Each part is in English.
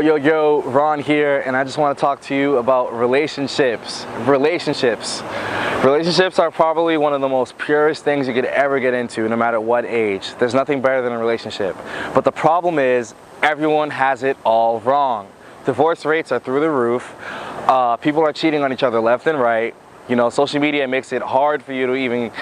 Yo, Ron here, and I just want to talk to you about relationships. Relationships are probably one of the most purest things you could ever get into, no matter what age. There's nothing better than a relationship. But the problem is, everyone has it all wrong. Divorce rates are through the roof. People are cheating on each other left and right. You know, social media makes it hard for you to even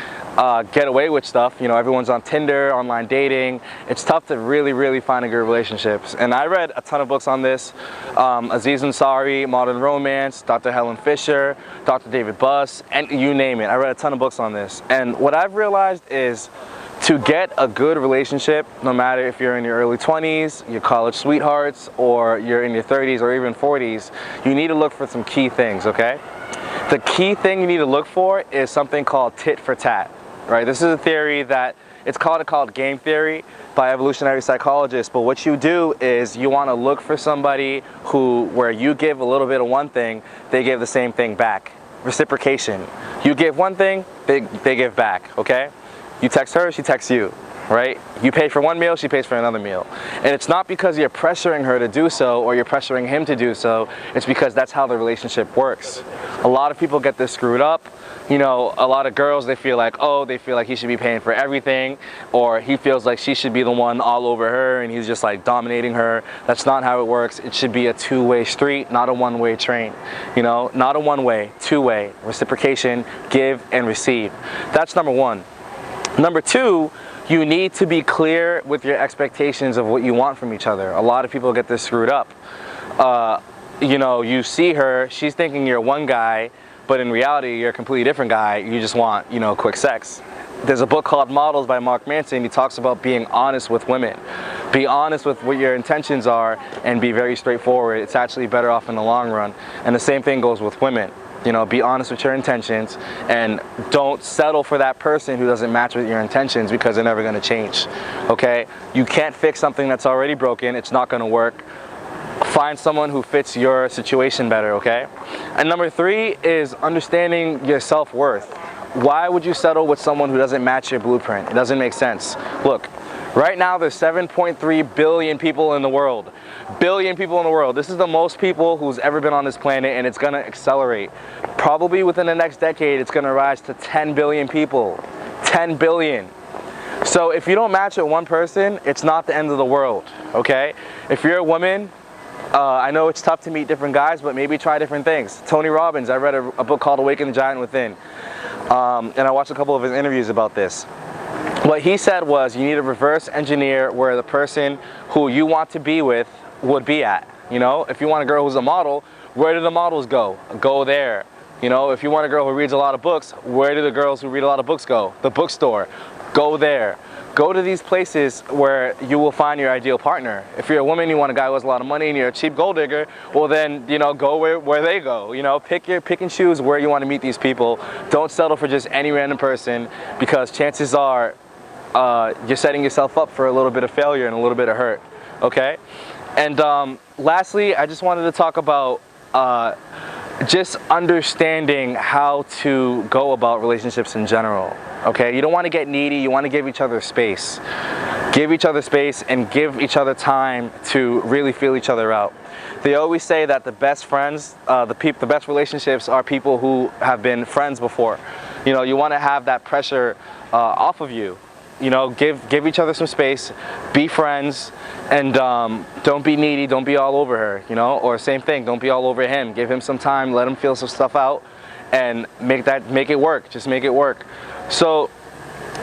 get away with stuff. You know, everyone's on Tinder, online dating. It's tough to really find a good relationships. And I read a ton of books on this. Aziz Ansari, Modern Romance, Dr. Helen Fisher, Dr. David Buss, and you name it. I read a ton of books on this. And what I've realized is to get a good relationship, no matter if you're in your early 20s, your college sweethearts, or you're in your 30s or even 40s, you need to look for some key things, okay? The key thing you need to look for is something called tit for tat, right? This is a theory that it's called game theory by evolutionary psychologists. But what you do is you want to look for somebody where you give a little bit of one thing, they give the same thing back. Reciprocation. You give one thing, they give back, okay? You text her, she texts you, right? You pay for one meal, she pays for another meal. And it's not because you're pressuring her to do so or you're pressuring him to do so. It's because that's how the relationship works. A lot of people get this screwed up. You know, a lot of girls, they feel like he should be paying for everything, or he feels like she should be the one all over her and he's just like dominating her. That's not how it works. It should be a two-way street, not a one-way train. You know, not a one-way, two-way. Reciprocation, give and receive. That's number one. Number two, you need to be clear with your expectations of what you want from each other. A lot of people get this screwed up. You know, you see her, she's thinking you're one guy, but in reality, you're a completely different guy. You just want, you know, quick sex. There's a book called Models by Mark Manson. He talks about being honest with women. Be honest with what your intentions are and be very straightforward. It's actually better off in the long run. And the same thing goes with women. You know, be honest with your intentions and don't settle for that person who doesn't match with your intentions, because they're never going to change, okay? You can't fix something that's already broken. It's not going to work. Find someone who fits your situation better, okay? And number three is understanding your self-worth. Why would you settle with someone who doesn't match your blueprint? It doesn't make sense. Look, right now there's 7.3 billion people in the world. Billion people in the world. This is the most people who's ever been on this planet, and it's going to accelerate. Probably within the next decade, it's going to rise to 10 billion people. 10 billion. So if you don't match with one person, it's not the end of the world, okay? If you're a woman, I know it's tough to meet different guys, but maybe try different things. Tony Robbins, I read a book called Awaken the Giant Within, and I watched a couple of his interviews about this. What he said was you need to reverse engineer where the person who you want to be with would be at. You know, if you want a girl who's a model, where do the models go? Go there. You know, if you want a girl who reads a lot of books, where do the girls who read a lot of books go? The bookstore. Go there. Go to these places where you will find your ideal partner. If you're a woman, you want a guy who has a lot of money and you're a cheap gold digger, well then, you know, go where they go. You know, pick and choose where you want to meet these people. Don't settle for just any random person, because chances are you're setting yourself up for a little bit of failure and a little bit of hurt, okay? And lastly, I just wanted to talk about just understanding how to go about relationships in general, okay? You don't want to get needy. You want to give each other space. Give each other space and give each other time to really feel each other out. They always say that the best friends, the best relationships are people who have been friends before. You know, you want to have that pressure off of you. You know, give each other some space, be friends, and don't be needy, don't be all over her, you know, or same thing, don't be all over him. Give him some time, let him feel some stuff out, and make it work. Just make it work. So,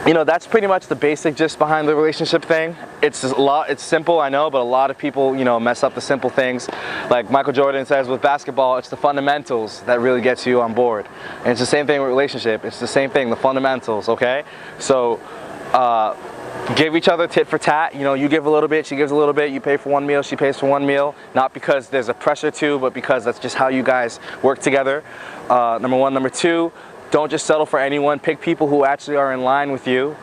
you know, that's pretty much the basic gist behind the relationship thing. It's simple, I know, but a lot of people, you know, mess up the simple things. Like Michael Jordan says with basketball, it's the fundamentals that really gets you on board. And it's the same thing with relationship. It's the same thing, the fundamentals, okay? So, give each other tit for tat. You know, you give a little bit, she gives a little bit, you pay for one meal, she pays for one meal. Not because there's a pressure to, but because that's just how you guys work together. Number one. Number two, don't just settle for anyone. Pick people who actually are in line with you,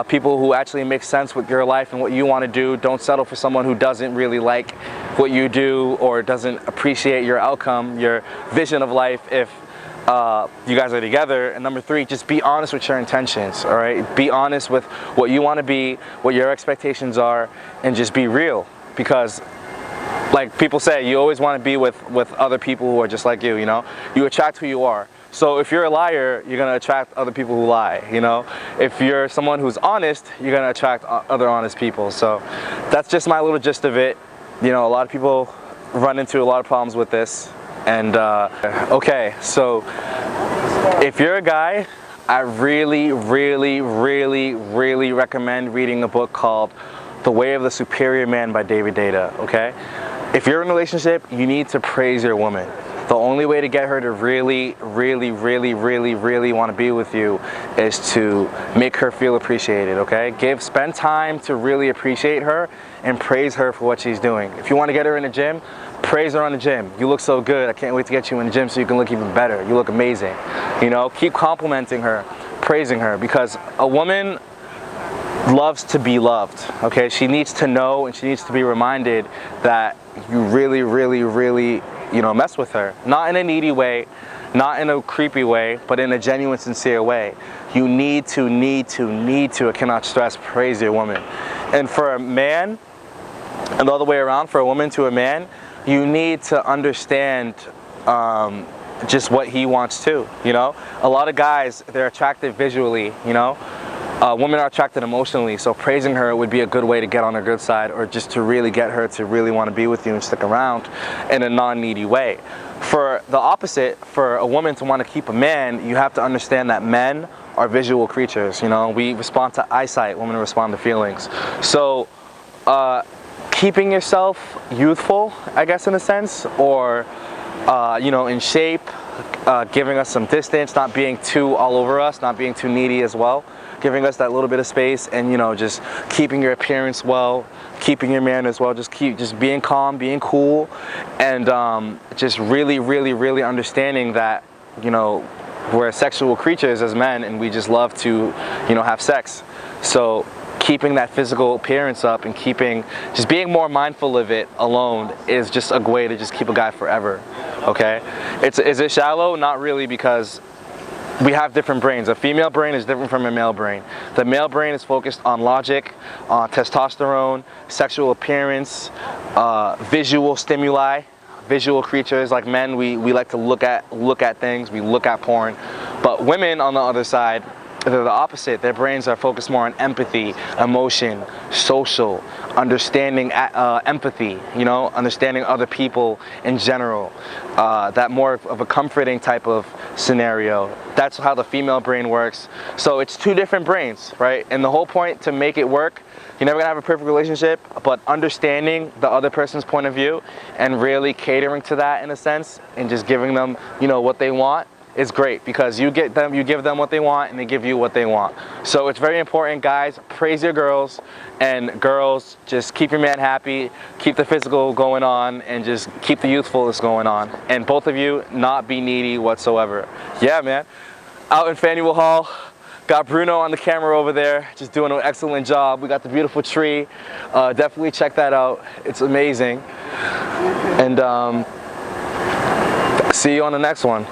people who actually make sense with your life and what you want to do. Don't settle for someone who doesn't really like what you do or doesn't appreciate your outcome, your vision of life, if you guys are together. And number three, just be honest with your intentions, all right? Be honest with what you want to be, what your expectations are, and just be real. Because like people say, you always want to be with other people who are just like you know? You attract who you are. So if you're a liar, you're going to attract other people who lie, you know? If you're someone who's honest, you're going to attract other honest people. So that's just my little gist of it. You know, a lot of people run into a lot of problems with this. And okay, so if you're a guy, I really, really, really, really recommend reading a book called The Way of the Superior Man by David Data, okay? If you're in a relationship, you need to praise your woman. The only way to get her to really, really, really, really, really want to be with you is to make her feel appreciated, okay? Spend time to really appreciate her and praise her for what she's doing. If you want to get her in the gym, praise her on the gym. You look so good. I can't wait to get you in the gym so you can look even better. You look amazing. You know, keep complimenting her, praising her, because a woman loves to be loved, okay? She needs to know and she needs to be reminded that you really, really, really, you know, mess with her. Not in a needy way, not in a creepy way, but in a genuine, sincere way. You need to, I cannot stress, praise your woman. And for a man, and the other way around, for a woman to a man, you need to understand just what he wants too, you know? A lot of guys, they're attracted visually, you know? Women are attracted emotionally, so praising her would be a good way to get on her good side, or just to really get her to really want to be with you and stick around in a non-needy way. For the opposite, for a woman to want to keep a man, you have to understand that men are visual creatures, you know? We respond to eyesight, women respond to feelings. So keeping yourself youthful, I guess, in a sense, or you know, in shape, giving us some distance, not being too all over us, not being too needy as well, giving us that little bit of space, and, you know, just keeping your appearance well, keeping your man as well, just being calm, being cool, and just really, really, really understanding that, you know, we're sexual creatures as men, and we just love to, you know, have sex. So keeping that physical appearance up and just being more mindful of it alone is just a way to just keep a guy forever, okay? Is it shallow? Not really, because we have different brains. A female brain is different from a male brain. The male brain is focused on logic, on testosterone, sexual appearance, visual stimuli. Visual creatures like men, we like to look at things, we look at porn. But women, on the other side, they're the opposite. Their brains are focused more on empathy, emotion, social, understanding, empathy, you know, understanding other people in general. That more of a comforting type of scenario. That's how the female brain works. So it's two different brains, right? And the whole point to make it work, you're never gonna have a perfect relationship, but understanding the other person's point of view and really catering to that in a sense, and just giving them, you know, what they want, is great, because you give them what they want and they give you what they want. So it's very important, guys, praise your girls, and girls, just keep your man happy, keep the physical going on, and just keep the youthfulness going on. And both of you, not be needy whatsoever. Yeah, man. Out in Fanueil Hall, got Bruno on the camera over there, just doing an excellent job. We got the beautiful tree. Definitely check that out. It's amazing. And see you on the next one.